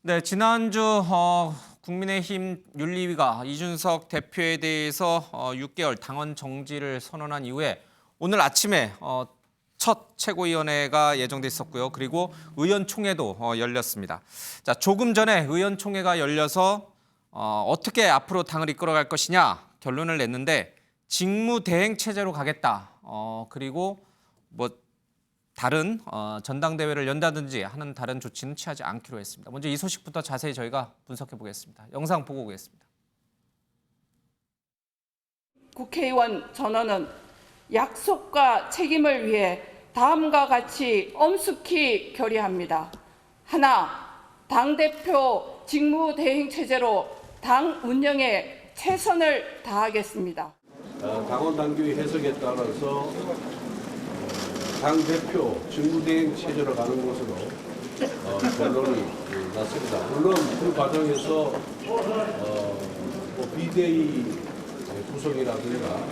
네, 지난주 국민의힘 윤리위가 이준석 대표에 대해서 6개월 당원 정지를 선언한 이후에 오늘 아침에 첫 최고위원회가 예정돼 있었고요. 그리고 의원총회도 열렸습니다. 자, 조금 전에 의원총회가 열려서 어떻게 앞으로 당을 이끌어갈 것이냐 결론을 냈는데 직무대행 체제로 가겠다. 그리고 뭐 다른 전당대회를 연다든지 하는 다른 조치는 취하지 않기로 했습니다. 먼저 이 소식부터 자세히 저희가 분석해 보겠습니다. 영상 보고 오겠습니다. 국회의원 전원은 약속과 책임을 위해 다음과 같이 엄숙히 결의합니다. 하나, 당대표 직무대행 체제로 당 운영에 최선을 다하겠습니다. 당원 당규의 해석에 따라서 당대표 직무대행 체제로 가는 것으로 결론이 났습니다. 물론 그 과정에서 비대위 구성이라든가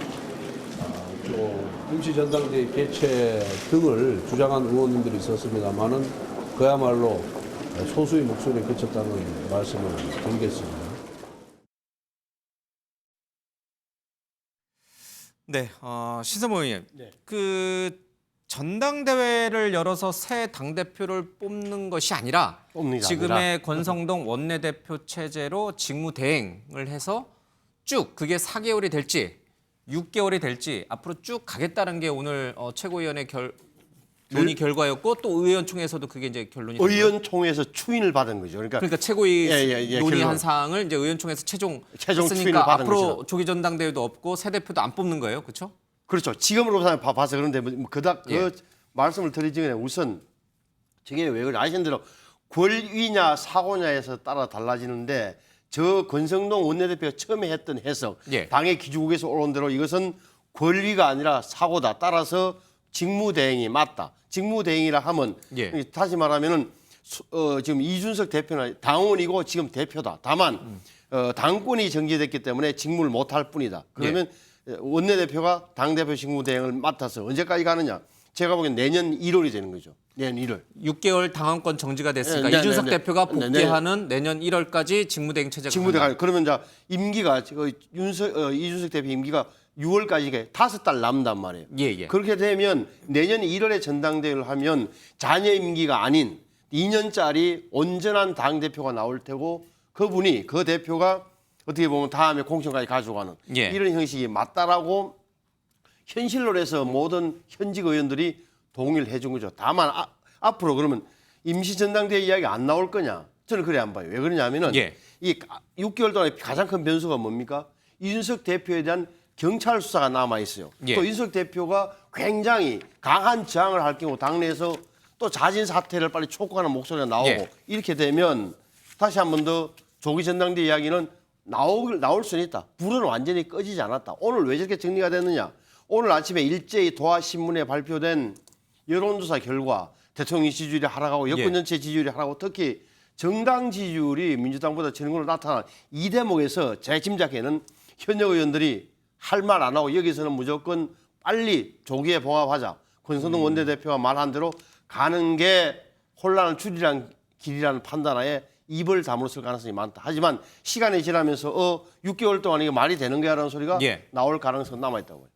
또 임시전당대회 개최 등을 주장한 의원님들이 있었습니다만은 그야말로 소수의 목소리에 그쳤다는 말씀을 드리겠습니다. 네, 신성모 의원님. 네. 그 전당대회를 열어서 새 당대표를 뽑는 것이 아니라 지금의 권성동 원내대표 체제로 직무대행을 해서 쭉 그게 4개월이 될지 6개월이 될지 앞으로 쭉 가겠다는 게 오늘 최고위원회 논의 결과였고 또 의원총회에서도 그게 이제 결론이 의원총회에서 추인을 받은 거죠. 그러니까 최고위 논의한 결론. 사항을 이제 의원총회에서 최종 추인을 했으니까 받은 앞으로 것이죠. 조기 전당대회도 없고 새 대표도 안 뽑는 거예요, 그렇죠? 그렇죠. 지금으로 봐서 그런데 그 말씀을 드리기 전에 우선 저게 왜 그래 아시는 대로 권위냐 사고냐에서 따라 달라지는데 저 권성동 원내대표가 처음에 했던 해석 당의 기주국에서 올라온 대로 이것은 권위가 아니라 사고다. 따라서 직무대행이 맞다. 직무대행이라 하면 다시 말하면은 지금 이준석 대표는 당원이고 지금 대표다. 다만 당권이 정지됐기 때문에 직무를 못할 뿐이다. 그러면 원내대표가 당대표 직무대행을 맡아서 언제까지 가느냐? 제가 보기엔 내년 1월이 되는 거죠. 내년 1월. 6개월 당원권 정지가 됐으니까 이준석 대표가 복귀하는 내년 1월까지 직무대행 체제가 직무대행. 그러면 이제 임기가 이준석 대표 임기가 6월까지 5달 남단 말이에요. 그렇게 되면 내년 1월에 전당대회를 하면 잔여 임기가 아닌 2년짜리 온전한 당대표가 나올 테고 그 대표가 어떻게 보면 다음에 공천까지 가져가는 이런 형식이 맞다라고 현실로 해서 모든 현직 의원들이 동의를 해준 거죠. 다만 앞으로 그러면 임시전당대회 이야기 안 나올 거냐? 저는 그래 안 봐요. 왜 그러냐면은 이 6개월 동안에 가장 큰 변수가 뭡니까? 이준석 대표에 대한 경찰 수사가 남아 있어요. 또 이준석 대표가 굉장히 강한 저항을 할 경우 당내에서 또 자진 사퇴를 빨리 촉구하는 목소리가 나오고 이렇게 되면 다시 한 번 더 조기 전당대회 이야기는 나올 수는 있다. 불은 완전히 꺼지지 않았다. 오늘 왜 저렇게 정리가 됐느냐? 오늘 아침에 일제히 도하신문에 발표된 여론조사 결과 대통령 지지율이 하락하고 여권 전체 지지율이 하락하고 특히 정당 지지율이 민주당보다 전국으로 나타난 이 대목에서 제 짐작에는 현역 의원들이 할 말 안 하고 여기서는 무조건 빨리 조기에 봉합하자. 권성동 원내대표가 말한 대로 가는 게 혼란을 줄이란 길이라는 판단하에 입을 다물었을 가능성이 많다. 하지만 시간이 지나면서 6개월 동안 이게 말이 되는 거야라는 소리가 나올 가능성은 남아있다고요.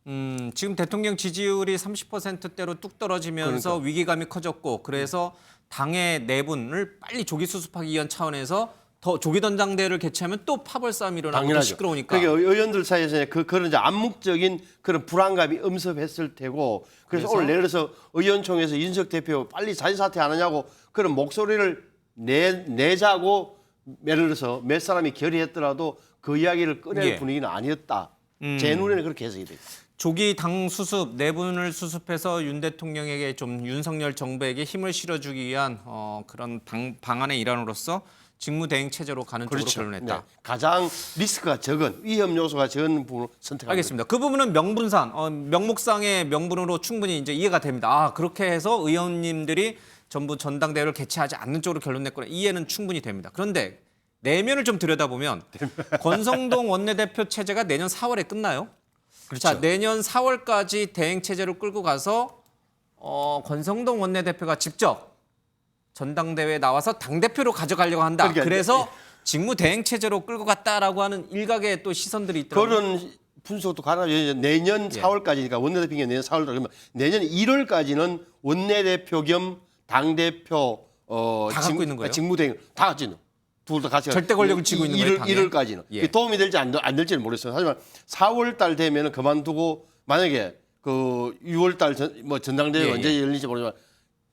지금 대통령 지지율이 30%대로 뚝 떨어지면서 위기감이 커졌고 그래서 당의 내분을 빨리 조기 수습하기 위한 차원에서 더 조기 전당대회를 개최하면 또 파벌 싸움이 일어나고 시끄러우니까. 그러니까 의원들 사이에서 그런 이제 암묵적인 그런 불안감이 엄습했을 테고 그래서 오늘 예를 들어서 의원총회에서 이준석 대표 빨리 자진 사퇴 안 하냐고 그런 목소리를 내자고 예를 들어서 몇 사람이 결의했더라도 그 이야기를 꺼낼 분위기는 아니었다. 제 눈에는 그렇게 해석이 됩니다. 조기 당 수습, 내분을 수습해서 윤 대통령에게 좀 윤석열 정부에게 힘을 실어주기 위한 그런 방안의 일환으로서 직무대행 체제로 가는 쪽으로 결론했다. 가장 리스크가 적은 위험 요소가 적은 부분을 선택합니다. 알겠습니다. 그 부분은 명분상, 명목상의 명분으로 충분히 이제 이해가 됩니다. 그렇게 해서 의원님들이 전부 전당대회를 개최하지 않는 쪽으로 결론 냈거나 이해는 충분히 됩니다. 그런데 내면을 좀 들여다보면 권성동 원내대표 체제가 내년 4월에 끝나요. 자, 내년 4월까지 대행 체제로 끌고 가서 권성동 원내대표가 직접 전당대회에 나와서 당대표로 가져가려고 한다. 그러니까 그래서 직무대행 체제로 끌고 갔다라고 하는 일각의 또 시선들이 있더라고요. 그런 분석도 가능하죠. 내년 4월까지니까 원내대표가 내년 4월 그러면 내년 1월까지는 원내대표 겸 당대표 다 갖고 있는 거예요? 직무대행 다 같이 둘 다 같이 절대 권력을 쥐고 있는 거예요, 당에? 1월까지는 예. 도움이 될지 안 될지는 모르겠어요. 하지만 4월 달 되면은 그만두고 만약에 그 6월 달 전당대회가 예, 언제 열릴지 모르지만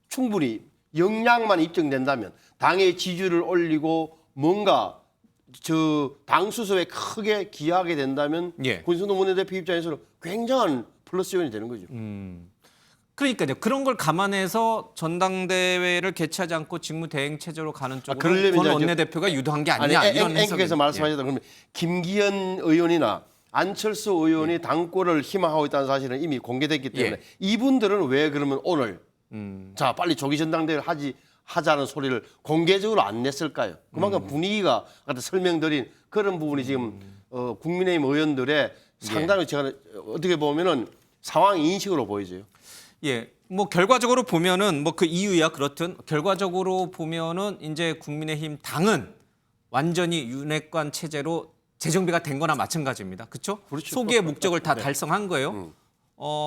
충분히 역량만 입증된다면 당의 지지율을 올리고 뭔가 저 당 수습에 크게 기여하게 된다면 예. 권순동 원내대표 입장에서는 굉장한 플러스 요인이 되는 거죠. 그러니까요. 그런 걸 감안해서 전당대회를 개최하지 않고 직무대행 체제로 가는 쪽으로 그러려면 권 이제 원내대표가 유도한 게 아니냐 이런 앵커께서 해석이 말씀하셨다 그러면 김기현 의원이나 안철수 의원이 당권을 희망하고 있다는 사실은 이미 공개됐기 때문에 예. 이분들은 왜 그러면 오늘 자 빨리 조기 전당대회를 하자는 소리를 공개적으로 안 냈을까요? 그만큼 분위기가 아까 설명드린 그런 부분이 지금 국민의힘 의원들의 상당히 제가 어떻게 보면은 상황 인식으로 보이죠. 예. 뭐 결과적으로 보면은 뭐 그 이유야 그렇든 결과적으로 보면은 이제 국민의힘 당은 완전히 윤핵관 체제로 재정비가 된 거나 마찬가지입니다. 그렇죠? 소기의 목적을 다 달성한 거예요.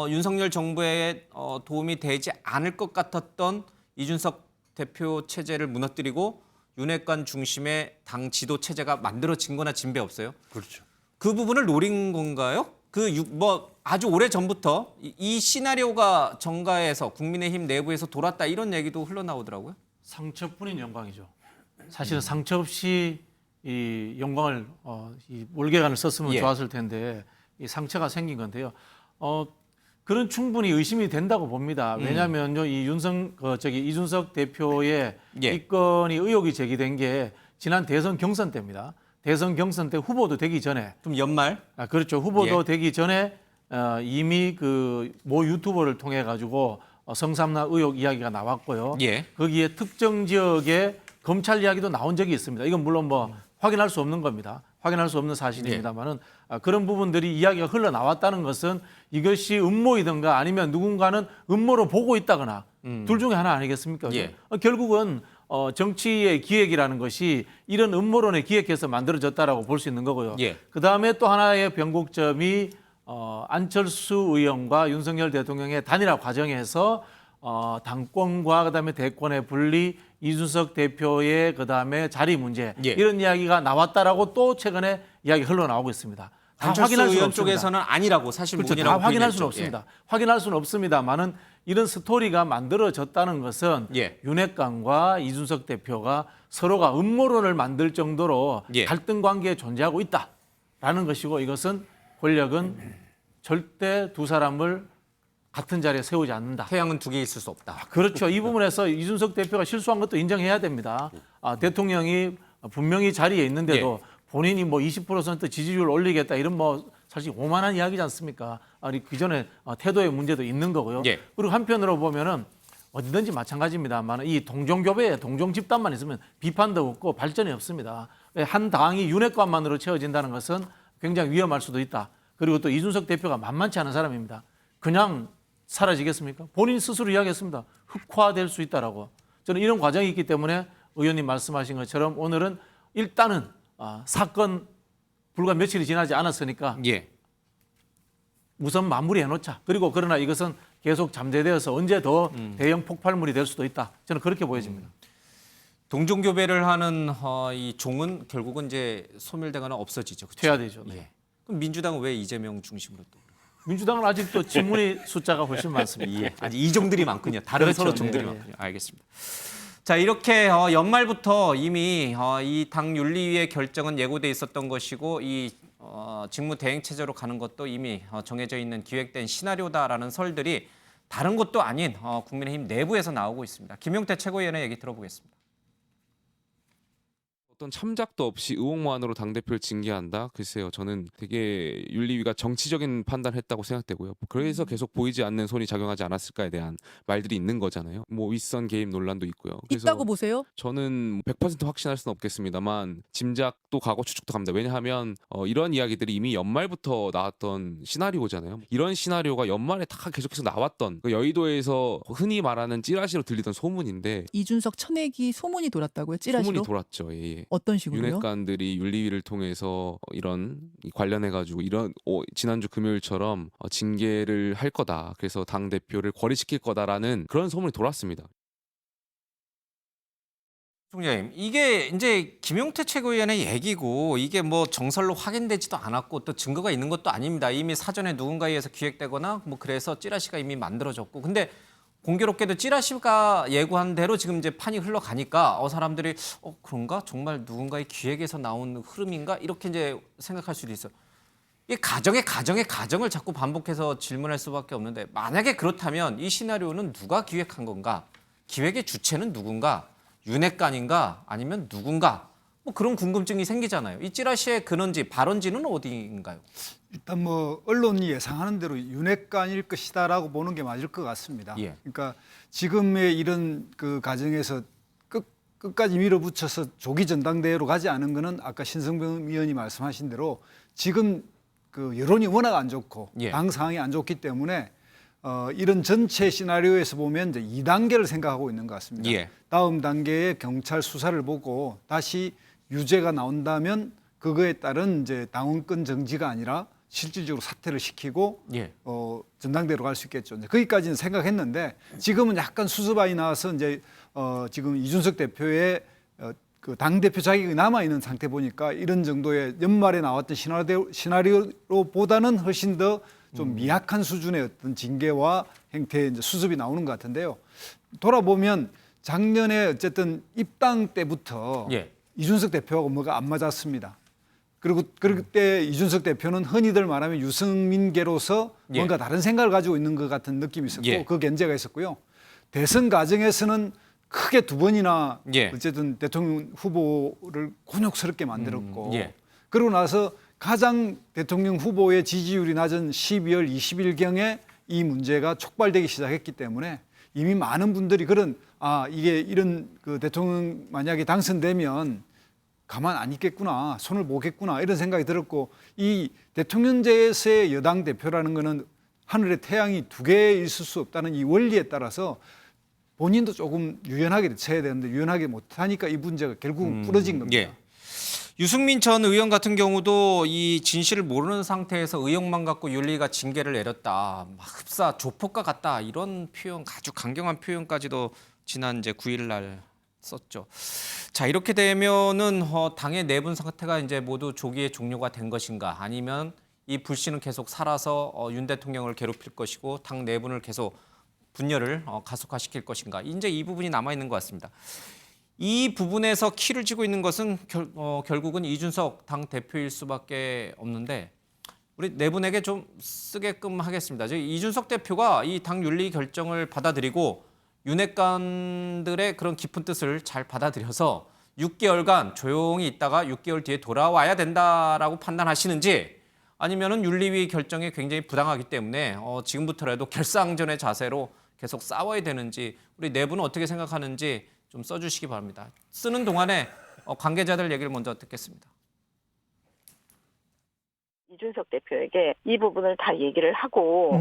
윤석열 정부에 도움이 되지 않을 것 같았던 이준석 대표 체제를 무너뜨리고 윤핵관 중심의 당 지도 체제가 만들어진 거나 진배 없어요. 그렇죠. 그 부분을 노린 건가요? 뭐 아주 오래 전부터 이 시나리오가 정가에서 국민의힘 내부에서 돌았다 이런 얘기도 흘러나오더라고요. 상처뿐인 영광이죠. 사실은 상처 없이 이 영광을 이 몰개간을 썼으면 예. 좋았을 텐데 이 상처가 생긴 건데요. 그런 충분히 의심이 된다고 봅니다. 왜냐하면요, 이 이준석 대표의 예. 입건이 의혹이 제기된 게 지난 대선 경선 때입니다. 대선 경선 때 후보도 되기 전에 좀 연말 그렇죠. 후보도 예. 되기 전에 이미 그 모 유튜버를 통해 가지고 성삼납 의혹 이야기가 나왔고요. 예. 거기에 특정 지역에 검찰 이야기도 나온 적이 있습니다. 이건 물론 뭐 확인할 수 없는 겁니다. 확인할 수 없는 사실입니다만은 그런 부분들이 이야기가 흘러나왔다는 것은 이것이 음모이든가 아니면 누군가는 음모로 보고 있다거나 둘 중에 하나 아니겠습니까? 예. 결국은 정치의 기획이라는 것이 이런 음모론에 기획해서 만들어졌다라고 볼 수 있는 거고요. 예. 그다음에 또 하나의 변곡점이 안철수 의원과 윤석열 대통령의 단일화 과정에서 당권과 그다음에 대권의 분리, 이준석 대표의 그다음에 자리 문제 예. 이런 이야기가 나왔다라고 또 최근에 이야기 흘러나오고 있습니다. 다 안철수 확인할 수는 의원 없습니다. 쪽에서는 아니라고 사실 그렇죠. 문이라고 다 확인할 부인했죠. 수는 없습니다. 확인할 수는 없습니다만은 이런 스토리가 만들어졌다는 것은 예. 윤핵관과 이준석 대표가 서로가 음모론을 만들 정도로 예. 갈등 관계에 존재하고 있다라는 것이고 이것은 권력은 절대 두 사람을 같은 자리에 세우지 않는다. 태양은 두 개 있을 수 없다. 그렇죠. 이 부분에서 이준석 대표가 실수한 것도 인정해야 됩니다. 대통령이 분명히 자리에 있는데도 본인이 뭐 20% 지지율 올리겠다 이런 뭐 사실 오만한 이야기지 않습니까? 아니 그 전에 태도의 문제도 있는 거고요. 예. 그리고 한편으로 보면은 어디든지 마찬가지입니다만 이 동종교배에 동종 집단만 있으면 비판도 없고 발전이 없습니다. 한 당이 윤핵관만으로 채워진다는 것은 굉장히 위험할 수도 있다. 그리고 또 이준석 대표가 만만치 않은 사람입니다. 그냥 사라지겠습니까? 본인 스스로 이야기했습니다. 흑화될 수 있다라고. 저는 이런 과정이 있기 때문에 의원님 말씀하신 것처럼 오늘은 일단은 사건 불과 며칠이 지나지 않았으니까 예. 우선 마무리해 놓자. 그리고 그러나 이것은 계속 잠재되어서 언제 더 대형 폭발물이 될 수도 있다. 저는 그렇게 보여집니다. 동종교배를 하는 이 종은 결국은 이제 소멸되거나 없어지죠. 그렇죠? 퇴화되죠. 네. 예. 그럼 민주당은 왜 이재명 중심으로 또? 민주당은 아직도 친문의 숫자가 훨씬 많습니다. 예. 아직 이종들이 많군요. 다른 그렇죠. 서로 종들이 네, 많군요. 알겠습니다. 자, 이렇게 연말부터 이미 이 당 윤리위의 결정은 예고돼 있었던 것이고 이 직무 대행 체제로 가는 것도 이미 정해져 있는 기획된 시나리오다라는 설들이 다른 것도 아닌 국민의힘 내부에서 나오고 있습니다. 김용태 최고위원의 얘기 들어보겠습니다. 어떤 참작도 없이 의혹만으로 당대표를 징계한다? 글쎄요. 저는 되게 윤리위가 정치적인 판단을 했다고 생각되고요. 그래서 계속 보이지 않는 손이 작용하지 않았을까에 대한 말들이 있는 거잖아요. 뭐 윗선 개입 논란도 있고요. 그래서 있다고 보세요? 저는 100% 확신할 수는 없겠습니다만 짐작도 가고 추측도 갑니다. 왜냐하면 이런 이야기들이 이미 연말부터 나왔던 시나리오잖아요. 이런 시나리오가 연말에 다 계속해서 나왔던 그 여의도에서 흔히 말하는 찌라시로 들리던 소문인데 이준석 쳐내기 소문이 돌았다고요? 찌라시로? 소문이 돌았죠. 예. 어떤 식으로요? 윤핵관들이 윤리위를 통해서 이런 관련해가지고 이런 지난주 금요일처럼 징계를 할 거다. 그래서 당 대표를 거리시킬 거다라는 그런 소문이 돌았습니다. 총장님, 이게 이제 김용태 최고위원의 얘기고 이게 뭐 정설로 확인되지도 않았고 또 증거가 있는 것도 아닙니다. 이미 사전에 누군가에 의해서 기획되거나 뭐 그래서 찌라시가 이미 만들어졌고, 근데 공교롭게도 찌라시가 예고한 대로 지금 이제 판이 흘러가니까 사람들이 그런가? 정말 누군가의 기획에서 나온 흐름인가? 이렇게 이제 생각할 수도 있어요. 이 가정을 자꾸 반복해서 질문할 수밖에 없는데, 만약에 그렇다면 이 시나리오는 누가 기획한 건가? 기획의 주체는 누군가? 윤핵관인가? 아니면 누군가? 뭐 그런 궁금증이 생기잖아요. 이 찌라시의 근원지, 발원지는 어디인가요? 일단 뭐 언론이 예상하는 대로 윤핵관일 것이다라고 보는 게 맞을 것 같습니다. 예. 그러니까 지금의 이런 그 과정에서 끝까지 밀어붙여서 조기 전당대회로 가지 않은 거는 아까 신성병 의원이 말씀하신 대로 지금 그 여론이 워낙 안 좋고 예. 당 상황이 안 좋기 때문에 이런 전체 시나리오에서 보면 이제 2단계를 생각하고 있는 것 같습니다. 예. 다음 단계의 경찰 수사를 보고 다시 유죄가 나온다면 그거에 따른 이제 당원권 정지가 아니라 실질적으로 사퇴를 시키고 예. 전당대회로 갈 수 있겠죠. 이제 거기까지는 생각했는데 지금은 약간 수습안이 나와서 이제 지금 이준석 대표의 그 당대표 자격이 남아있는 상태 보니까 이런 정도의 연말에 나왔던 시나리오보다는 훨씬 더 좀 미약한 수준의 어떤 징계와 행태의 이제 수습이 나오는 것 같은데요. 돌아보면 작년에 어쨌든 입당 때부터 예. 이준석 대표하고 뭐가 안 맞았습니다. 그리고 그때 이준석 대표는 흔히들 말하면 유승민계로서 예. 뭔가 다른 생각을 가지고 있는 것 같은 느낌이 있었고 예. 그 견제가 있었고요. 대선 과정에서는 크게 두 번이나 예. 어쨌든 대통령 후보를 곤욕스럽게 만들었고 예. 그러고 나서 가장 대통령 후보의 지지율이 낮은 12월 20일경에 이 문제가 촉발되기 시작했기 때문에 이미 많은 분들이 이게 이런 그 대통령 만약에 당선되면 가만 안 있겠구나, 손을 보겠구나 이런 생각이 들었고, 이 대통령제에서의 여당 대표라는 거는 하늘에 태양이 두 개 있을 수 없다는 이 원리에 따라서 본인도 조금 유연하게 대처해야 되는데 유연하게 못하니까 이 문제가 결국은 부러진 겁니다. 예. 유승민 전 의원 같은 경우도 이 진실을 모르는 상태에서 의혹만 갖고 윤리가 징계를 내렸다. 막 흡사 조폭과 같다. 이런 표현, 아주 강경한 표현까지도 지난 이제 9일 날 썼죠. 자, 이렇게 되면은 당의 내분 상태가 이제 모두 조기에 종료가 된 것인가? 아니면 이 불씨는 계속 살아서 윤 대통령을 괴롭힐 것이고 당 내분을 계속 분열을 가속화시킬 것인가? 이제 이 부분이 남아 있는 것 같습니다. 이 부분에서 키를 쥐고 있는 것은 결국은 이준석 당 대표일 수밖에 없는데, 우리 네 분에게 좀 쓰게끔 하겠습니다. 이준석 대표가 이 당 윤리 결정을 받아들이고 윤핵관들의 그런 깊은 뜻을 잘 받아들여서 6개월간 조용히 있다가 6개월 뒤에 돌아와야 된다라고 판단하시는지, 아니면은 윤리위 결정이 굉장히 부당하기 때문에 지금부터라도 결사항전의 자세로 계속 싸워야 되는지, 우리 네 분은 어떻게 생각하는지 좀 써주시기 바랍니다. 쓰는 동안에 관계자들 얘기를 먼저 듣겠습니다. 이준석 대표에게 이 부분을 다 얘기를 하고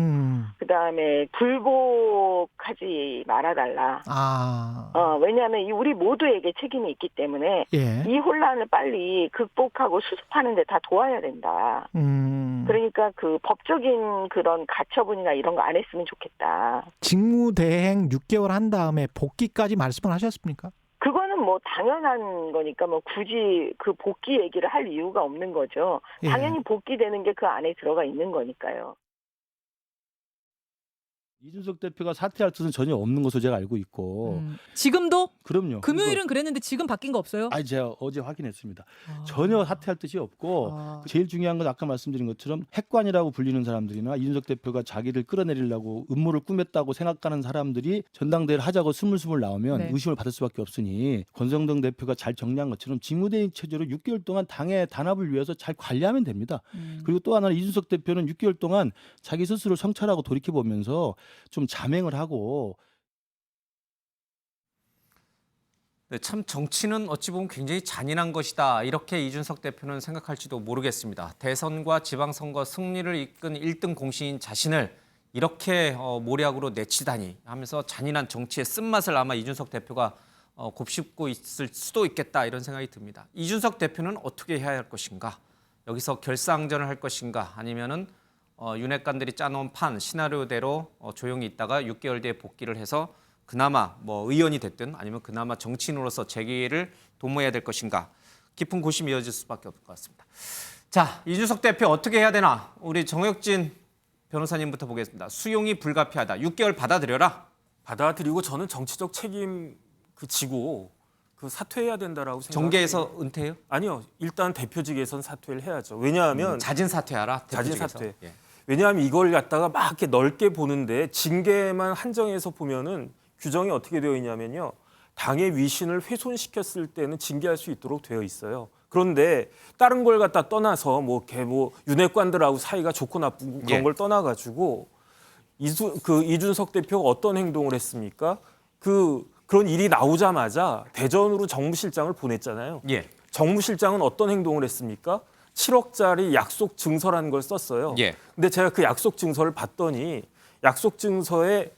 그다음에 불복하지 말아달라. 왜냐하면 우리 모두에게 책임이 있기 때문에 예. 이 혼란을 빨리 극복하고 수습하는 데 다 도와야 된다. 그러니까 그 법적인 그런 가처분이나 이런 거 안 했으면 좋겠다. 직무대행 6개월 한 다음에 복귀까지 말씀을 하셨습니까? 그거는 뭐 당연한 거니까 뭐 굳이 그 복귀 얘기를 할 이유가 없는 거죠. 예. 당연히 복귀되는 게 그 안에 들어가 있는 거니까요. 이준석 대표가 사퇴할 뜻은 전혀 없는 것으로 제가 알고 있고 지금도? 그럼요. 금요일은 그랬는데 지금 바뀐 거 없어요? 아니 제가 어제 확인했습니다. 전혀 사퇴할 뜻이 없고 제일 중요한 건 아까 말씀드린 것처럼 핵관이라고 불리는 사람들이나 이준석 대표가 자기를 끌어내리려고 음모를 꾸몄다고 생각하는 사람들이 전당대회를 하자고 스물스물 나오면 네. 의심을 받을 수밖에 없으니 권성동 대표가 잘 정리한 것처럼 직무대행 체제로 6개월 동안 당의 단합을 위해서 잘 관리하면 됩니다. 그리고 또 하나는 이준석 대표는 6개월 동안 자기 스스로 성찰하고 돌이켜보면서 좀 자맹을 하고 네, 참 정치는 어찌 보면 굉장히 잔인한 것이다. 이렇게 이준석 대표는 생각할지도 모르겠습니다. 대선과 지방선거 승리를 이끈 1등 공신인 자신을 이렇게 모략으로 내치다니 하면서 잔인한 정치의 쓴맛을 아마 이준석 대표가 곱씹고 있을 수도 있겠다 이런 생각이 듭니다. 이준석 대표는 어떻게 해야 할 것인가? 여기서 결사항전을 할 것인가? 아니면은 윤핵관들이 짜놓은 판 시나리오대로 조용히 있다가 6개월 뒤에 복귀를 해서 그나마 뭐 의원이 됐든 아니면 그나마 정치인으로서 재기를 도모해야 될 것인가? 깊은 고심이 이어질 수밖에 없을 것 같습니다. 자, 이준석 대표 어떻게 해야 되나? 우리 정혁진 변호사님부터 보겠습니다. 수용이 불가피하다. 6개월 받아들여라. 받아들이고 저는 정치적 책임 지고 사퇴해야 된다라고 생각해요. 정계에서 은퇴해요? 아니요. 일단 대표직에선 사퇴를 해야죠. 왜냐하면 자진 사퇴하라. 자진 대표직에서. 사퇴. 예. 왜냐하면 이걸 갖다가 막 이렇게 넓게 보는데 징계만 한정해서 보면은 규정이 어떻게 되어 있냐면요. 당의 위신을 훼손시켰을 때는 징계할 수 있도록 되어 있어요. 그런데 다른 걸 갖다 떠나서 윤핵관들하고 사이가 좋고 나쁜 그런 걸 떠나가지고 이준석 대표가 어떤 행동을 했습니까? 그런 일이 나오자마자 대전으로 정무실장을 보냈잖아요. 예. 정무실장은 어떤 행동을 했습니까? 7억짜리 약속 증서라는 걸 썼어요. 예. 근데 제가 그 약속 증서를 봤더니 약속 증서에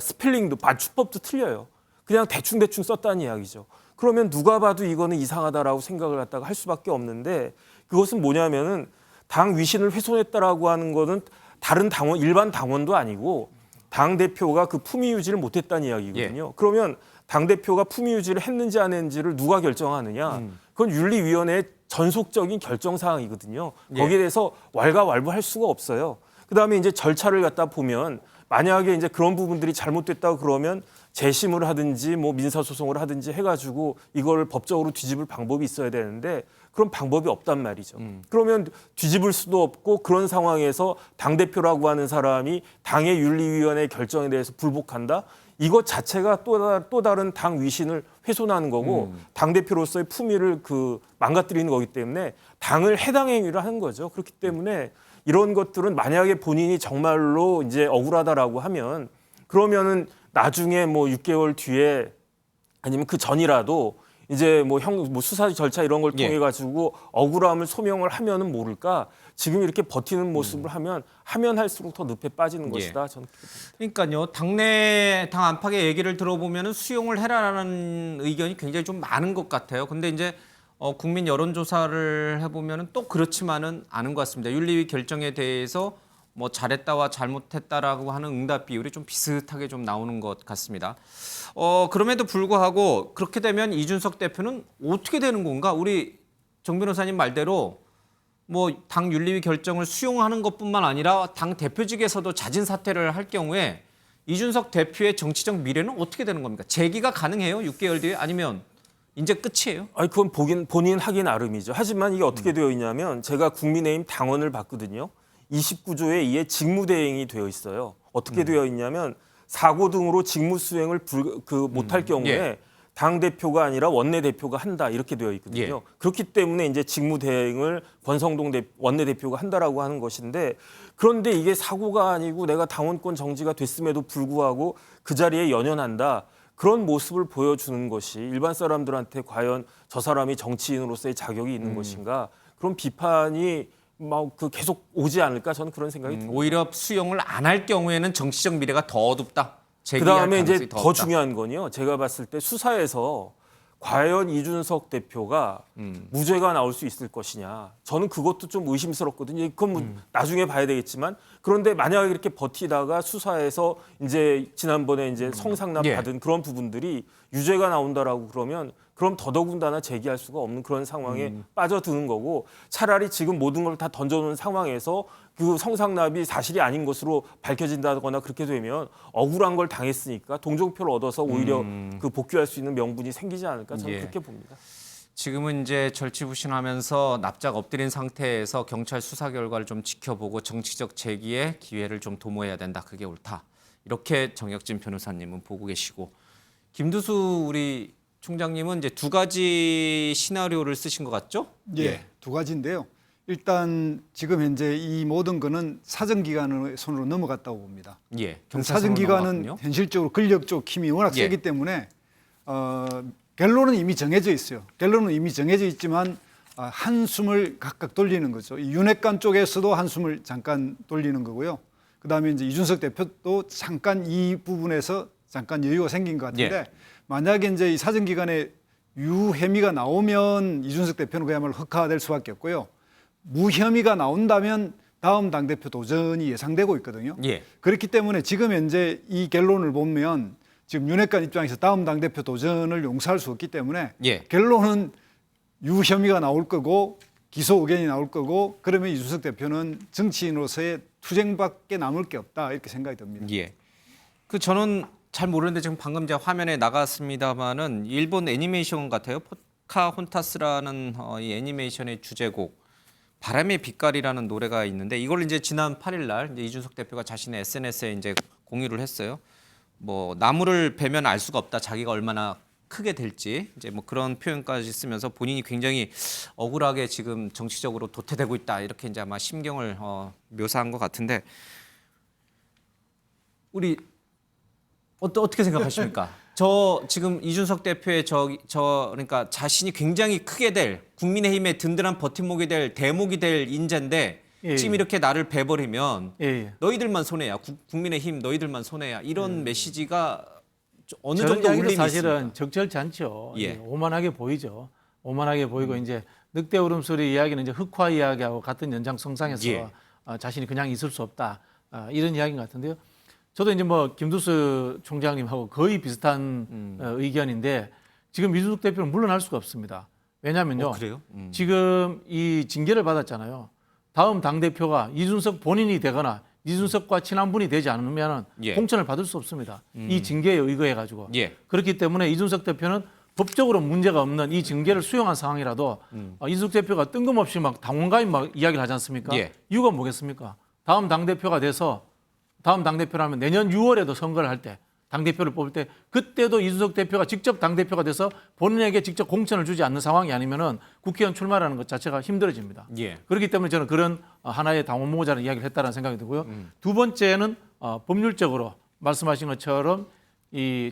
스펠링도 맞춤법도 틀려요. 그냥 대충 썼다는 이야기죠. 그러면 누가 봐도 이거는 이상하다라고 생각을 갖다가 할 수밖에 없는데 그것은 뭐냐면은 당 위신을 훼손했다라고 하는 거는 다른 당원 일반 당원도 아니고 당 대표가 그 품위 유지를 못했다는 이야기거든요. 그러면 당 대표가 품위 유지를 했는지 안 했는지를 누가 결정하느냐? 그건 윤리위원회의 전속적인 결정 사항이거든요. 거기에 대해서 왈가왈부할 수가 없어요. 그다음에 이제 절차를 갖다 보면 만약에 이제 그런 부분들이 잘못됐다고 그러면 재심을 하든지 민사소송을 하든지 해가지고 이걸 법적으로 뒤집을 방법이 있어야 되는데 그런 방법이 없단 말이죠. 그러면 뒤집을 수도 없고 그런 상황에서 당대표라고 하는 사람이 당의 윤리위원회 결정에 대해서 불복한다? 이것 자체가 또 다른 당 위신을 훼손하는 거고 당대표로서의 품위를 망가뜨리는 거기 때문에 당을 해당 행위를 하는 거죠. 그렇기 때문에 이런 것들은 만약에 본인이 정말로 이제 억울하다라고 하면 그러면은 나중에 6개월 뒤에 아니면 그 전이라도 이제 수사 절차 이런 걸 통해 가지고 억울함을 소명을 하면은 모를까 지금 이렇게 버티는 모습을 하면 할수록 더 늪에 빠지는 것이다. 저는 그러니까요. 당내 당 안팎의 얘기를 들어보면은 수용을 해라라는 의견이 굉장히 좀 많은 것 같아요. 근데 이제 국민 여론조사를 해보면은 또 그렇지만은 않은 것 같습니다. 윤리위 결정에 대해서 잘했다와 잘못했다라고 하는 응답 비율이 좀 비슷하게 좀 나오는 것 같습니다. 그럼에도 불구하고 그렇게 되면 이준석 대표는 어떻게 되는 건가? 우리 정 변호사님 말대로 당 윤리위 결정을 수용하는 것뿐만 아니라 당 대표직에서도 자진 사퇴를 할 경우에 이준석 대표의 정치적 미래는 어떻게 되는 겁니까? 재기가 가능해요? 6개월 뒤에? 아니면 이제 끝이에요? 아니 그건 본인 하기 나름이죠. 하지만 이게 어떻게 되어 있냐면 제가 국민의힘 당원을 봤거든요. 29조에 의해 직무대행이 되어 있어요. 어떻게 되어 있냐면 사고 등으로 직무 수행을 못할 경우에 당 대표가 아니라 원내 대표가 한다 이렇게 되어 있거든요. 그렇기 때문에 이제 직무대행을 권성동 원내 대표가 한다라고 하는 것인데 그런데 이게 사고가 아니고 내가 당원권 정지가 됐음에도 불구하고 그 자리에 연연한다. 그런 모습을 보여주는 것이 일반 사람들한테 과연 저 사람이 정치인으로서의 자격이 있는 것인가 그런 비판이 계속 오지 않을까 저는 그런 생각이 듭니다. 오히려 수용을 안 할 경우에는 정치적 미래가 더 어둡다. 그다음에 이제 더 중요한 건요. 제가 봤을 때 수사에서 과연 이준석 대표가 무죄가 나올 수 있을 것이냐. 저는 그것도 좀 의심스럽거든요. 그건 나중에 봐야 되겠지만 그런데 만약에 이렇게 버티다가 수사에서 이제 지난번에 이제 성상납 받은 그런 부분들이 유죄가 나온다라고 그러면 그럼 더더군다나 제기할 수가 없는 그런 상황에 빠져드는 거고 차라리 지금 모든 걸 다 던져놓은 상황에서 그 성상납이 사실이 아닌 것으로 밝혀진다거나 그렇게 되면 억울한 걸 당했으니까 동정표를 얻어서 오히려 그 복귀할 수 있는 명분이 생기지 않을까 저는 예. 그렇게 봅니다. 지금은 이제 절치부심하면서 납작 엎드린 상태에서 경찰 수사 결과를 좀 지켜보고 정치적 제기의 기회를 좀 도모해야 된다. 그게 옳다. 이렇게 정혁진 변호사님은 보고 계시고 김두수 우리 총장님은 이제 두 가지 시나리오를 쓰신 것 같죠? 예, 두 가지인데요. 일단 지금 현재 이 모든 거는 사정기관의 손으로 넘어갔다고 봅니다. 예. 사정기관은 넘어갔군요. 현실적으로 권력 쪽 힘이 워낙 예. 세기 때문에 결론은 이미 정해져 있어요. 결론은 이미 정해져 있지만 한숨을 각각 돌리는 거죠. 이 윤핵관 쪽에서도 한숨을 잠깐 돌리는 거고요. 그다음에 이제 이준석 대표도 잠깐 이 부분에서 잠깐 여유가 생긴 것 같은데 예. 만약에 이제 이 사정기관에 유혐의가 나오면 이준석 대표는 그야말로 흑화될 수밖에 없고요. 무혐의가 나온다면 다음 당대표 도전이 예상되고 있거든요. 예. 그렇기 때문에 지금 현재 이 결론을 보면 지금 윤핵관 입장에서 다음 당대표 도전을 용서할 수 없기 때문에 예. 결론은 유혐의가 나올 거고 기소 의견이 나올 거고 그러면 이준석 대표는 정치인으로서의 투쟁밖에 남을 게 없다 이렇게 생각이 듭니다. 예. 그 저는 잘 모르는데 지금 방금 제가 화면에 나갔습니다만은 일본 애니메이션 같아요. 포카혼타스라는 이 애니메이션의 주제곡 바람의 빛깔이라는 노래가 있는데 이걸 이제 지난 8일 날 이제 이준석 대표가 자신의 SNS에 이제 공유를 했어요. 뭐 나무를 베면 알 수가 없다. 자기가 얼마나 크게 될지 이제 뭐 그런 표현까지 쓰면서 본인이 굉장히 억울하게 지금 정치적으로 도태되고 있다. 이렇게 이제 아마 심경을 묘사한 것 같은데 우리 어떻게 생각하십니까? 저 지금 이준석 대표의 그러니까 자신이 굉장히 크게 될 국민의힘의 든든한 버팀목이 될 대목이 될 인재인데 예, 지금 예. 이렇게 나를 베버리면 예. 너희들만 손해야. 국민의힘 너희들만 손해야. 이런 메시지가 어느 저런 정도 이야기도 울림이 사실은 있습니까? 적절치 않죠. 예. 오만하게 보이죠. 오만하게 보이고 이제 늑대 울음소리 이야기는 이제 흑화 이야기하고 같은 연장선상에서 예. 자신이 그냥 있을 수 없다 이런 이야기인 것 같은데요. 저도 이제 뭐 김두수 총장님하고 거의 비슷한 의견인데 지금 이준석 대표는 물러날 수가 없습니다. 왜냐하면요. 그래요? 지금 이 징계를 받았잖아요. 다음 당 대표가 이준석 본인이 되거나 이준석과 친한 분이 되지 않으면 예. 공천을 받을 수 없습니다. 이 징계에 의거해 가지고. 예. 그렇기 때문에 이준석 대표는 법적으로 문제가 없는 이 징계를 수용한 상황이라도 이준석 대표가 뜬금없이 막 당원가입 막 이야기를 하지 않습니까? 예. 이유가 뭐겠습니까? 다음 당 대표가 돼서 다음 당 대표라면 내년 6월에도 선거를 할 때 당 대표를 뽑을 때 그때도 이준석 대표가 직접 당 대표가 돼서 본인에게 직접 공천을 주지 않는 상황이 아니면은 국회의원 출마라는 것 자체가 힘들어집니다. 예. 그렇기 때문에 저는 그런 하나의 당원 모자라는 이야기를 했다는 생각이 들고요. 두 번째는 법률적으로 말씀하신 것처럼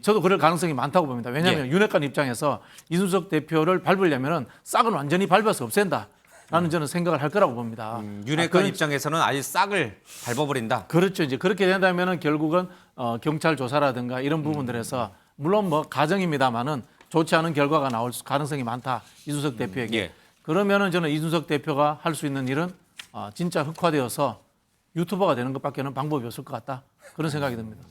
저도 그럴 가능성이 많다고 봅니다. 왜냐하면 윤핵관 입장에서 이준석 대표를 밟으려면은 싹은 완전히 밟아서 없앤다. 라는 저는 생각을 할 거라고 봅니다. 윤핵관 입장에서는 아예 싹을 밟아버린다. 그렇죠. 이제 그렇게 된다면은 결국은 경찰 조사라든가 이런 부분들에서 물론 뭐 가정입니다만은 좋지 않은 결과가 나올 가능성이 많다. 이준석 대표에게. 예. 그러면은 저는 이준석 대표가 할 수 있는 일은 진짜 흑화되어서 유튜버가 되는 것밖에는 방법이 없을 것 같다. 그런 생각이 듭니다.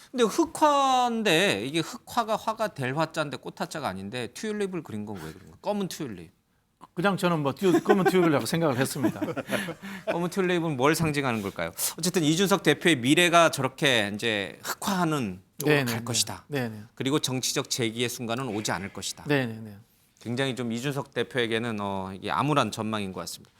근데 흑화인데 이게 흑화가 화가 될 화자인데 꽃화자가 아닌데 튤립을 그린 건 왜 그런 거예요? 검은 튤립. 그냥 저는 뭐 검은 튜브라고 생각을 했습니다. 검은 튤립은 뭘 상징하는 걸까요? 어쨌든 이준석 대표의 미래가 저렇게 이제 흑화하는 쪽으로 갈 것이다. 네네. 그리고 정치적 재기의 순간은 오지 않을 것이다. 네네네. 굉장히 좀 이준석 대표에게는 이게 암울한 전망인 것 같습니다.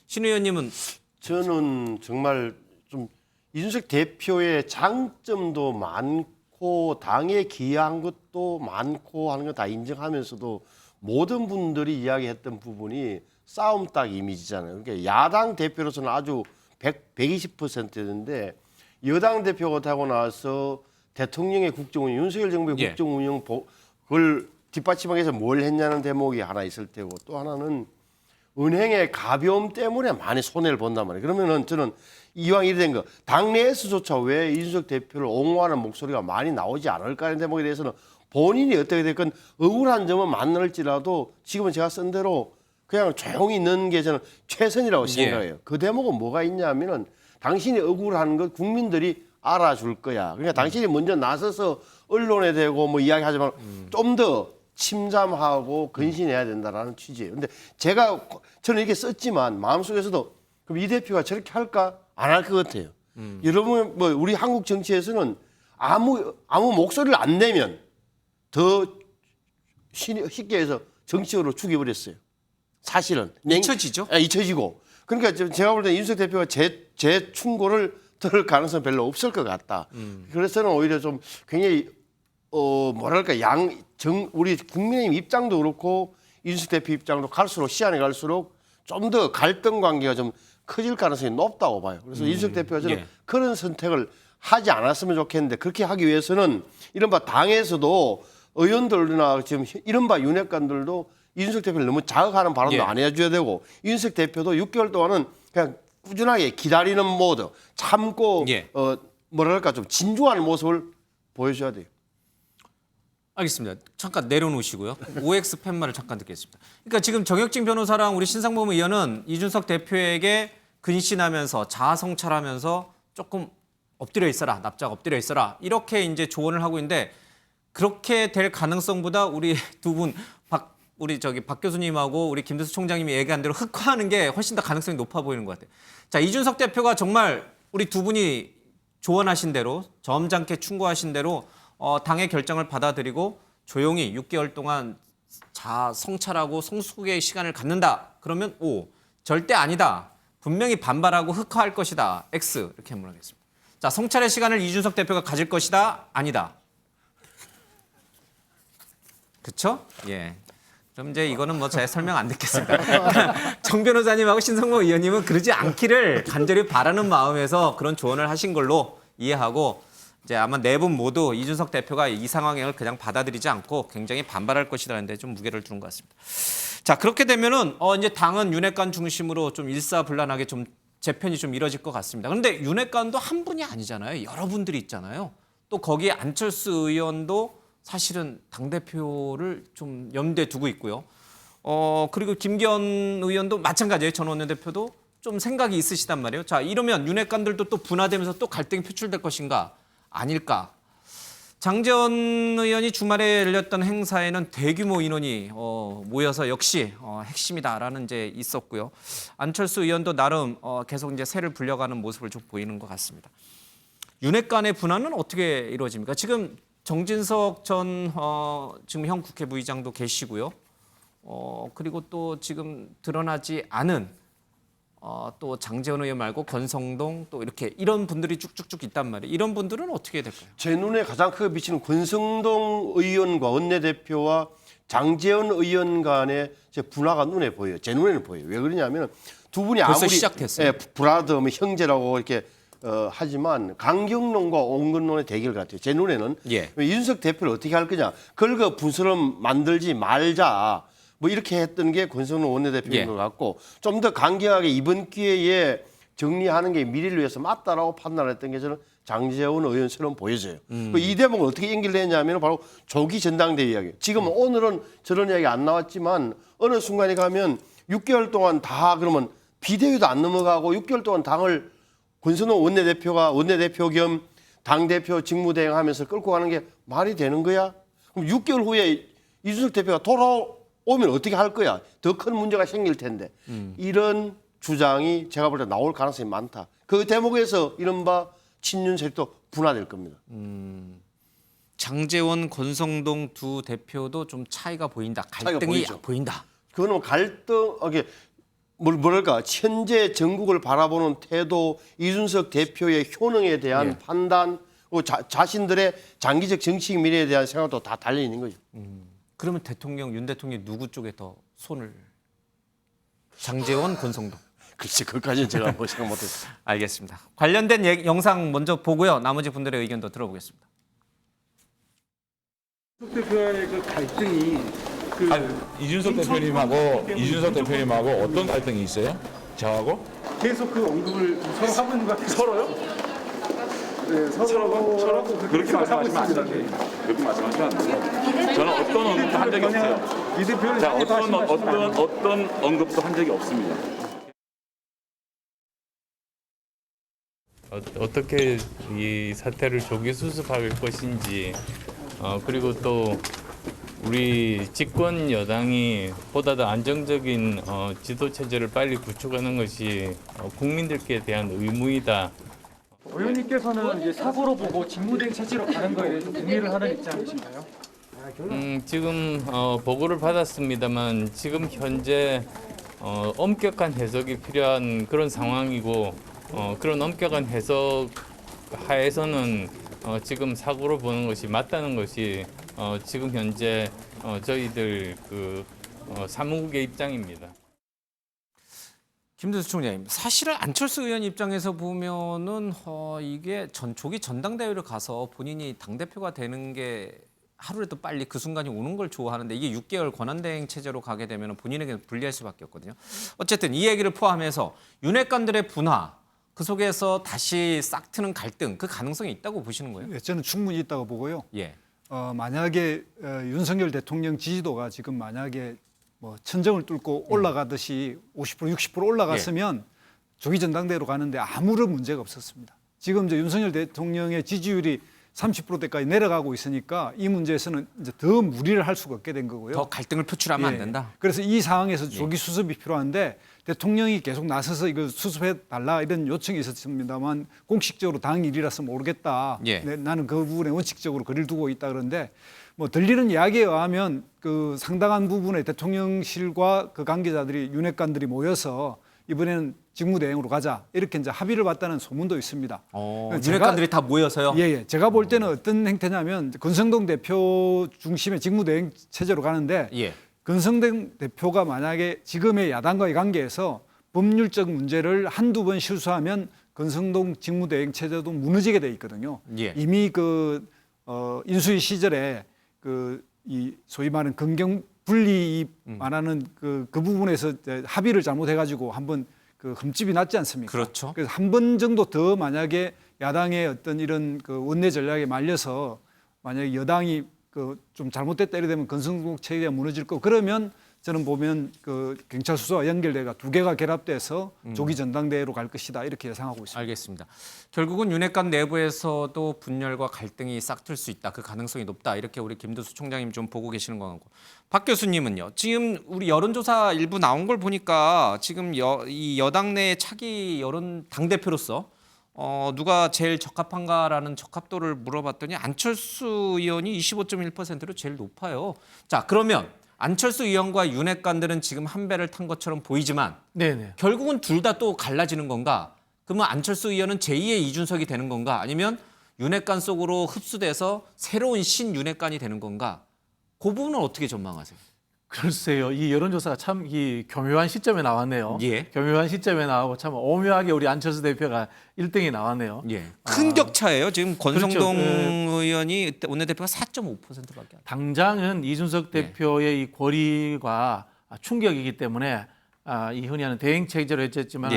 신 의원님은 저는 정말 좀 이준석 대표의 장점도 많고 당에 기여한 것도 많고 하는 거 다 인정하면서도 모든 분들이 이야기했던 부분이 싸움 딱 이미지잖아요. 그러니까 야당 대표로서는 아주 120%였는데 여당 대표가 되고 나서 대통령의 국정운영, 윤석열 정부의 예. 국정운영 그걸 뒷받침하기 위해서 뭘 했냐는 대목이 하나 있을 테고 또 하나는 은행의 가벼움 때문에 많이 손해를 본단 말이에요. 그러면은 저는 이왕 이래 된 거 당내에서조차 왜 이준석 대표를 옹호하는 목소리가 많이 나오지 않을까 하는 대목에 대해서는 본인이 어떻게 됐건 억울한 점은 많을지라도 지금은 제가 쓴 대로 그냥 조용히 있는 게 저는 최선이라고 생각해요. 그 대목은 뭐가 있냐면은 당신이 억울한 것 국민들이 알아줄 거야. 그러니까 당신이 먼저 나서서 언론에 대고 뭐 이야기하지만 좀 더 침잠하고 근신해야 된다라는 취지예요. 근데 저는 이렇게 썼지만 마음속에서도 그럼 이 대표가 저렇게 할까? 안 할 것 같아요. 여러분 뭐 우리 한국 정치에서는 아무 목소리를 안 내면 더 쉽게 해서 정치적으로 죽여버렸어요. 사실은 잊혀지죠. 잊혀지고. 그러니까 제가 볼 때 윤석 대표가 제 충고를 들을 가능성 별로 없을 것 같다. 그래서는 오히려 좀 굉장히 뭐랄까 우리 국민의힘 입장도 그렇고 윤석 대표 입장도 갈수록 시간이 갈수록 좀 더 갈등 관계가 좀 커질 가능성이 높다고 봐요. 그래서 윤석 대표가 저는 예. 그런 선택을 하지 않았으면 좋겠는데 그렇게 하기 위해서는 이른바 당에서도 의원들이나 지금 이른바 윤핵관들도 윤석 대표를 너무 자극하는 발언도 예. 안 해줘야 되고 윤석 대표도 6개월 동안은 그냥 꾸준하게 기다리는 모드, 참고 예. 뭐랄까 좀 진중한 모습을 보여줘야 돼요. 알겠습니다. 잠깐 내려놓으시고요. OX 팻말을 잠깐 듣겠습니다. 그러니까 지금 정혁진 변호사랑 우리 신상범 의원은 이준석 대표에게 근신하면서 자아성찰하면서 조금 엎드려 있어라, 납작 엎드려 있어라 이렇게 이제 조언을 하고 있는데 그렇게 될 가능성보다 우리 두 분 박 교수님하고 우리 김대수 총장님이 얘기한 대로 흑화하는 게 훨씬 더 가능성이 높아 보이는 것 같아요. 자, 이준석 대표가 정말 우리 두 분이 조언하신 대로 점잖게 충고하신 대로 당의 결정을 받아들이고 조용히 6개월 동안 성찰하고 성숙의 시간을 갖는다. 그러면 O, 절대 아니다. 분명히 반발하고 흑화할 것이다. X 이렇게 물어보겠습니다. 자, 성찰의 시간을 이준석 대표가 가질 것이다. 아니다. 그렇죠? 예. 그럼 이제 이거는 뭐 제 설명 안 듣겠습니다. 정 변호사님하고 신성모 의원님은 그러지 않기를 간절히 바라는 마음에서 그런 조언을 하신 걸로 이해하고 이제 아마 네 분 모두 이준석 대표가 이 상황을 그냥 받아들이지 않고 굉장히 반발할 것이라는데 좀 무게를 두는 것 같습니다. 자, 그렇게 되면은 이제 당은 윤핵관 중심으로 좀 일사불란하게 좀 재편이 좀 이뤄질 것 같습니다. 그런데 윤핵관도 한 분이 아니잖아요. 여러 분들이 있잖아요. 또 거기에 안철수 의원도 사실은 당대표를 좀 염두에 두고 있고요. 그리고 김기현 의원도 마찬가지예요. 전 원내대표도 좀 생각이 있으시단 말이에요. 자, 이러면 윤핵관들도 또 분화되면서 또 갈등이 표출될 것인가? 아닐까? 장제원 의원이 주말에 열렸던 행사에는 대규모 인원이 모여서 역시 핵심이다라는 이제 있었고요. 안철수 의원도 나름 계속 이제 새를 불려가는 모습을 좀 보이는 것 같습니다. 윤핵관의 분화는 어떻게 이루어집니까? 지금 정진석 전 지금 현 국회 부의장도 계시고요. 그리고 또 지금 드러나지 않은 또 장제원 의원 말고 권성동 또 이렇게 이런 분들이 쭉쭉쭉 있단 말이에요. 이런 분들은 어떻게 될까요? 제 눈에 가장 크게 비치는 권성동 의원과 원내대표와 장제원 의원 간의 분화가 눈에 보여요. 제 눈에는 보여요. 왜 그러냐면 두 분이 벌써 아무리 시작됐어요. 브라더, 형제라고 이렇게 하지만 강경론과 온건론의 대결 같아요. 제 눈에는 예. 이준석 대표를 어떻게 할 거냐. 긁어 부스럼 만들지 말자. 뭐 이렇게 했던 게 권성동 원내대표인 예. 것 같고 좀 더 강경하게 이번 기회에 정리하는 게 미래를 위해서 맞다라고 판단했던 게 저는 장제원 의원처럼 보여져요. 이 대목을 어떻게 연결되냐면 바로 조기 전당대회 이야기. 지금 오늘은 저런 이야기 안 나왔지만 어느 순간에 가면 6개월 동안 다 그러면 비대위도 안 넘어가고 6개월 동안 당을 권성동 원내대표가 원내대표 겸 당대표 직무대행하면서 끌고 가는 게 말이 되는 거야? 그럼 6개월 후에 이준석 대표가 돌아오면 어떻게 할 거야? 더 큰 문제가 생길 텐데. 이런 주장이 제가 볼 때 나올 가능성이 많다. 그 대목에서 이른바 친윤 세력도 분화될 겁니다. 장제원, 권성동 두 대표도 좀 차이가 보인다. 갈등이 보인다. 그거는 갈등, 뭐랄까 현재 전국을 바라보는 태도, 이준석 대표의 효능에 대한 예. 판단, 자신들의 장기적 정치적 미래에 대한 생각도 다 달려 있는 거죠. 그러면 윤 대통령이 누구 쪽에 더 손을? 장제원, 권성동. 글쎄, 그것까지는 제가 뭐 생각 못했어요. 알겠습니다. 관련된 영상 먼저 보고요. 나머지 분들의 의견도 들어보겠습니다. 대표의 그 갈등이 이준석 대표님하고 어떤 갈등이 있어요? 저하고? 계속 그 언급을 서로 하고 있는 것 같아요. 서로요? 네, 서로 그렇게 말씀하시면 안 돼요. 그렇게 말씀하시면 안 돼요. 저는 어떤 언급도 한 적이 없어요. 이 대표는 자, 어떤 언급도 한 적이 없습니다. 어떻게 이 사태를 조기 수습할 것인지 그리고 또 우리 집권 여당이 보다 더 안정적인 지도 체제를 빨리 구축하는 것이 국민들께 대한 의무이다. 의원님께서는 이제 사고로 보고 직무대행 체제로 가는 거에 대해서 동의를 하는 입장이신가요? 지금 보고를 받았습니다만 지금 현재 엄격한 해석이 필요한 그런 상황이고 그런 엄격한 해석 하에서는 지금 사고로 보는 것이 맞다는 것이 지금 현재 저희들 사무국의 입장입니다. 김두수 총장님, 사실은 안철수 의원 입장에서 보면은 이게 조기 전당대회를 가서 본인이 당대표가 되는 게 하루라도 빨리 그 순간이 오는 걸 좋아하는데 이게 6개월 권한대행 체제로 가게 되면 본인에게 불리할 수밖에 없거든요. 어쨌든 이 얘기를 포함해서 윤핵관들의 분화, 그 속에서 다시 싹 트는 갈등, 그 가능성이 있다고 보시는 거예요? 예, 저는 충분히 있다고 보고요. 예. 만약에 윤석열 대통령 지지도가 지금 만약에 뭐 천정을 뚫고 올라가듯이 50% 60% 올라갔으면 조기 전당대회로 가는데 아무런 문제가 없었습니다. 지금 이제 윤석열 대통령의 지지율이 30%대까지 내려가고 있으니까 이 문제에서는 이제 더 무리를 할 수가 없게 된 거고요. 더 갈등을 표출하면 안 된다. 그래서 이 상황에서 조기 수습이 필요한데 대통령이 계속 나서서 이걸 수습해 달라 이런 요청이 있었습니다만 공식적으로 당 일이라서 모르겠다. 나는 그 부분에 원칙적으로 거리를 두고 있다 그러는데 뭐 들리는 이야기에 의하면 그 상당한 부분의 대통령실과 그 관계자들이 윤핵관들이 모여서 이번에는 직무대행으로 가자 이렇게 이제 합의를 봤다는 소문도 있습니다. 윤핵관들이 다 모여서요? 예. 제가 볼 때는 어떤 행태냐면 권성동 대표 중심의 직무대행 체제로 가는데 권성동 대표가 만약에 지금의 야당과의 관계에서 법률적 문제를 한두 번 실수하면 권성동 직무대행 체제도 무너지게 돼 있거든요. 이미 인수위 시절에 이 소위 말하는 검경 분리 말하는 그 부분에서 합의를 잘못해가지고 한번 흠집이 났지 않습니까? 그렇죠. 그래서 한 번 정도 더 만약에 야당의 어떤 이런 원내 전략에 말려서 만약에 여당이 좀 잘못됐다 이래 되면 권성동 체제가 무너질 거 그러면 저는 보면 경찰 수사와 연결돼가 두 개가 결합돼서 조기 전당대회로 갈 것이다 이렇게 예상하고 있습니다. 알겠습니다. 결국은 윤핵관 내부에서도 분열과 갈등이 싹틀 수 있다. 그 가능성이 높다. 이렇게 우리 김두수 총장님 좀 보고 계시는 거 같고. 박 교수님은요. 지금 우리 여론조사 일부 나온 걸 보니까 지금 이 여당 내 차기 여론 당대표로서 누가 제일 적합한가라는 적합도를 물어봤더니 안철수 의원이 25.1%로 제일 높아요. 자, 그러면 안철수 의원과 윤핵관들은 지금 한 배를 탄 것처럼 보이지만 결국은 둘 다 또 갈라지는 건가? 그러면 안철수 의원은 제2의 이준석이 되는 건가? 아니면 윤핵관 속으로 흡수돼서 새로운 신윤핵관이 되는 건가? 그 부분은 어떻게 전망하세요? 글쎄요. 이 여론조사가 참 교묘한 시점에 나왔네요. 교묘한 시점에 나오고 참 오묘하게 우리 안철수 대표가 1등이 나왔네요. 큰 격차예요. 지금 권성동 의원이 원내대표가 4.5%밖에 안 돼요. 당장은 이준석 대표의 이 권위가 충격이기 때문에 이 흔히 하는 대행 체제로 했지만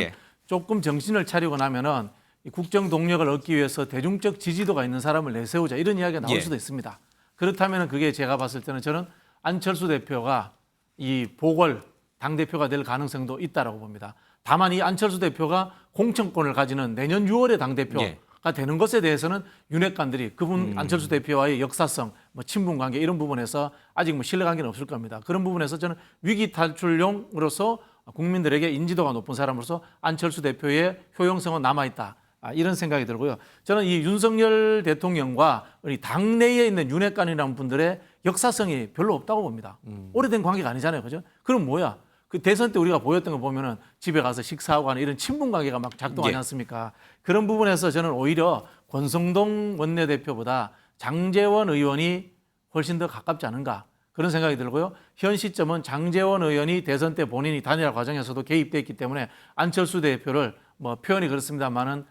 조금 정신을 차리고 나면은 이 국정 동력을 얻기 위해서 대중적 지지도가 있는 사람을 내세우자 이런 이야기가 나올 수도 있습니다. 그렇다면 그게 제가 봤을 때는 저는 안철수 대표가 이 보궐 당대표가 될 가능성도 있다라고 봅니다. 다만 이 안철수 대표가 공천권을 가지는 내년 6월에 당대표가 되는 것에 대해서는 윤핵관들이 그분 안철수 대표와의 역사성, 친분 관계 이런 부분에서 아직 신뢰 관계는 없을 겁니다. 그런 부분에서 저는 위기 탈출용으로서 국민들에게 인지도가 높은 사람으로서 안철수 대표의 효용성은 남아있다. 이런 생각이 들고요. 저는 이 윤석열 대통령과 우리 당내에 있는 윤핵관이라는 분들의 역사성이 별로 없다고 봅니다. 오래된 관계가 아니잖아요. 그죠? 그럼 뭐야? 그 대선 때 우리가 보였던 거 보면은 집에 가서 식사하고 하는 이런 친분 관계가 막 작동하지 않습니까? 그런 부분에서 저는 오히려 권성동 원내대표보다 장제원 의원이 훨씬 더 가깝지 않은가 그런 생각이 들고요. 현 시점은 장제원 의원이 대선 때 본인이 단일화 과정에서도 개입됐기 때문에 안철수 대표를 표현이 그렇습니다만은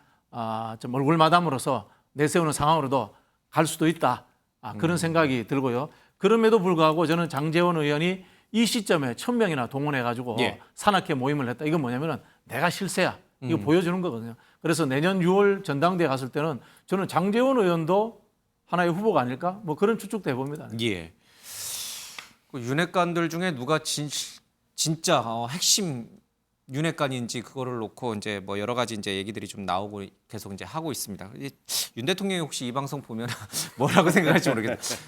좀 얼굴마담으로서 내세우는 상황으로도 갈 수도 있다. 그런 생각이 들고요. 그럼에도 불구하고 저는 장제원 의원이 이 시점에 1000명이나 동원해가지고 산악회 모임을 했다. 이건 뭐냐면은 내가 실세야. 이거 보여주는 거거든요. 그래서 내년 6월 전당대회 갔을 때는 저는 장제원 의원도 하나의 후보가 아닐까? 그런 추측도 해봅니다. 그 윤핵관들 중에 누가 진짜 핵심 윤핵관인지 그거를 놓고 이제 여러 가지 이제 얘기들이 좀 나오고 계속 이제 하고 있습니다. 윤 대통령이 혹시 이 방송 보면 뭐라고 생각할지 모르겠어요.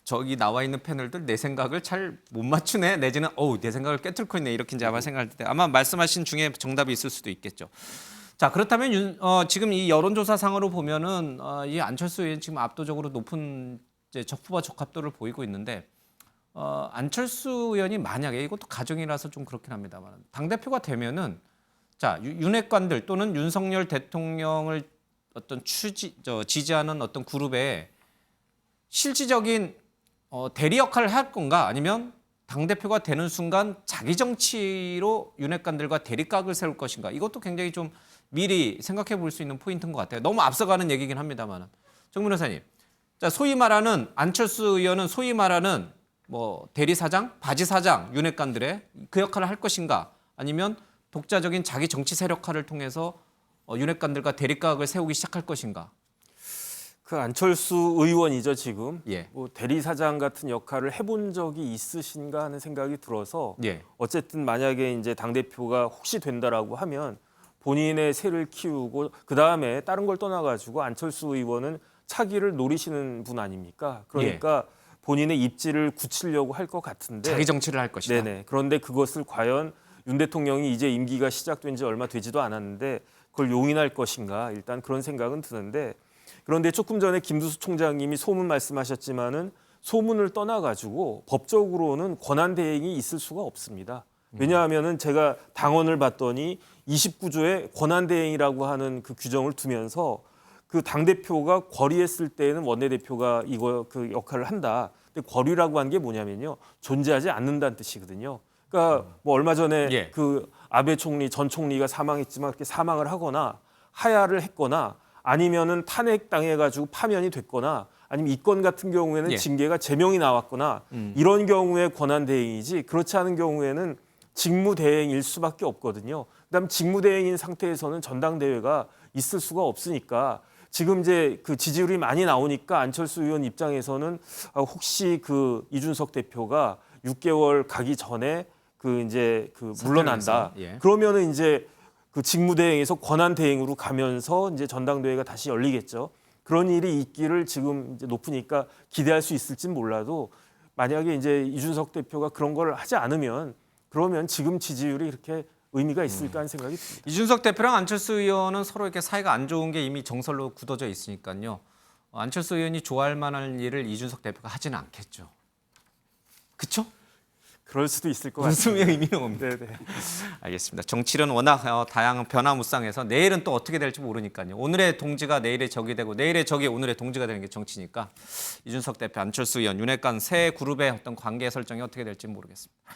저기 나와 있는 패널들 내 생각을 잘 못 맞추네 내지는 내 생각을 꿰뚫고 있네 이렇게 이제 아마 생각할 때 아마 말씀하신 중에 정답이 있을 수도 있겠죠. 자 그렇다면 지금 이 여론조사상으로 보면은 이 안철수 의원 지금 압도적으로 높은 이제 적후보 적합도를 보이고 있는데 안철수 의원이 만약에 이것도 가정이라서 좀 그렇긴 합니다만 당 대표가 되면은 자 윤핵관들 또는 윤석열 대통령을 어떤 지지하는 어떤 그룹에 실질적인 대리 역할을 할 건가 아니면 당대표가 되는 순간 자기 정치로 윤핵관들과 대립각을 세울 것인가 이것도 굉장히 좀 미리 생각해 볼 수 있는 포인트인 것 같아요. 너무 앞서가는 얘기긴 합니다만 정 변호사님 자 소위 말하는 안철수 의원은 소위 말하는 뭐 대리사장, 바지사장 윤핵관들의 그 역할을 할 것인가 아니면 독자적인 자기 정치 세력화를 통해서 윤핵관들과 대립각을 세우기 시작할 것인가 그 안철수 의원이죠 지금 예. 뭐 대리사장 같은 역할을 해본 적이 있으신가 하는 생각이 들어서 예. 어쨌든 만약에 이제 당 대표가 혹시 된다라고 하면 본인의 세를 키우고 그 다음에 다른 걸 떠나가지고 안철수 의원은 차기를 노리시는 분 아닙니까? 그러니까 본인의 입지를 굳히려고 할 것 같은데 자기 정치를 할 것이다. 네네. 그런데 그것을 과연 윤 대통령이 이제 임기가 시작된 지 얼마 되지도 않았는데 그걸 용인할 것인가 일단 그런 생각은 드는데. 그런데 조금 전에 김두수 총장님이 소문 말씀하셨지만은 소문을 떠나가지고 법적으로는 권한 대행이 있을 수가 없습니다. 왜냐하면은 제가 당원을 봤더니 29조에 권한 대행이라고 하는 그 규정을 두면서 그 당 대표가 권위했을 때에는 원내대표가 이거 그 역할을 한다. 근데 권위라고 한 게 뭐냐면요, 존재하지 않는다는 뜻이거든요. 그러니까 뭐 얼마 전에 그 아베 총리 전 총리가 사망했지만 그렇게 사망을 하거나 하야를 했거나. 아니면은 탄핵당해가지고 파면이 됐거나 아니면 이 건 같은 경우에는 징계가 제명이 나왔거나 이런 경우에 권한대행이지 그렇지 않은 경우에는 직무대행일 수밖에 없거든요. 그다음 직무대행인 상태에서는 전당대회가 있을 수가 없으니까 지금 이제 그 지지율이 많이 나오니까 안철수 의원 입장에서는 혹시 그 이준석 대표가 6개월 가기 전에 그 이제 그 물러난다. 그러면은 이제 그 직무대행에서 권한대행으로 가면서 이제 전당대회가 다시 열리겠죠. 그런 일이 있기를 지금 이제 높으니까 기대할 수 있을진 몰라도 만약에 이제 이준석 대표가 그런 걸 하지 않으면 그러면 지금 지지율이 이렇게 의미가 있을까 하는 생각이 듭니다. 이준석 대표랑 안철수 의원은 서로 이렇게 사이가 안 좋은 게 이미 정설로 굳어져 있으니까요. 안철수 의원이 좋아할 만한 일을 이준석 대표가 하지는 않겠죠. 그렇죠? 그럴 수도 있을 것 같습니다. 웃음의 의미는 뭡니까? 네네. 알겠습니다. 정치는 워낙 다양한 변화무쌍해서 내일은 또 어떻게 될지 모르니까요. 오늘의 동지가 내일의 적이 되고 내일의 적이 오늘의 동지가 되는 게 정치니까 이준석 대표, 안철수 의원, 윤핵관 세 그룹의 어떤 관계 설정이 어떻게 될지 모르겠습니다.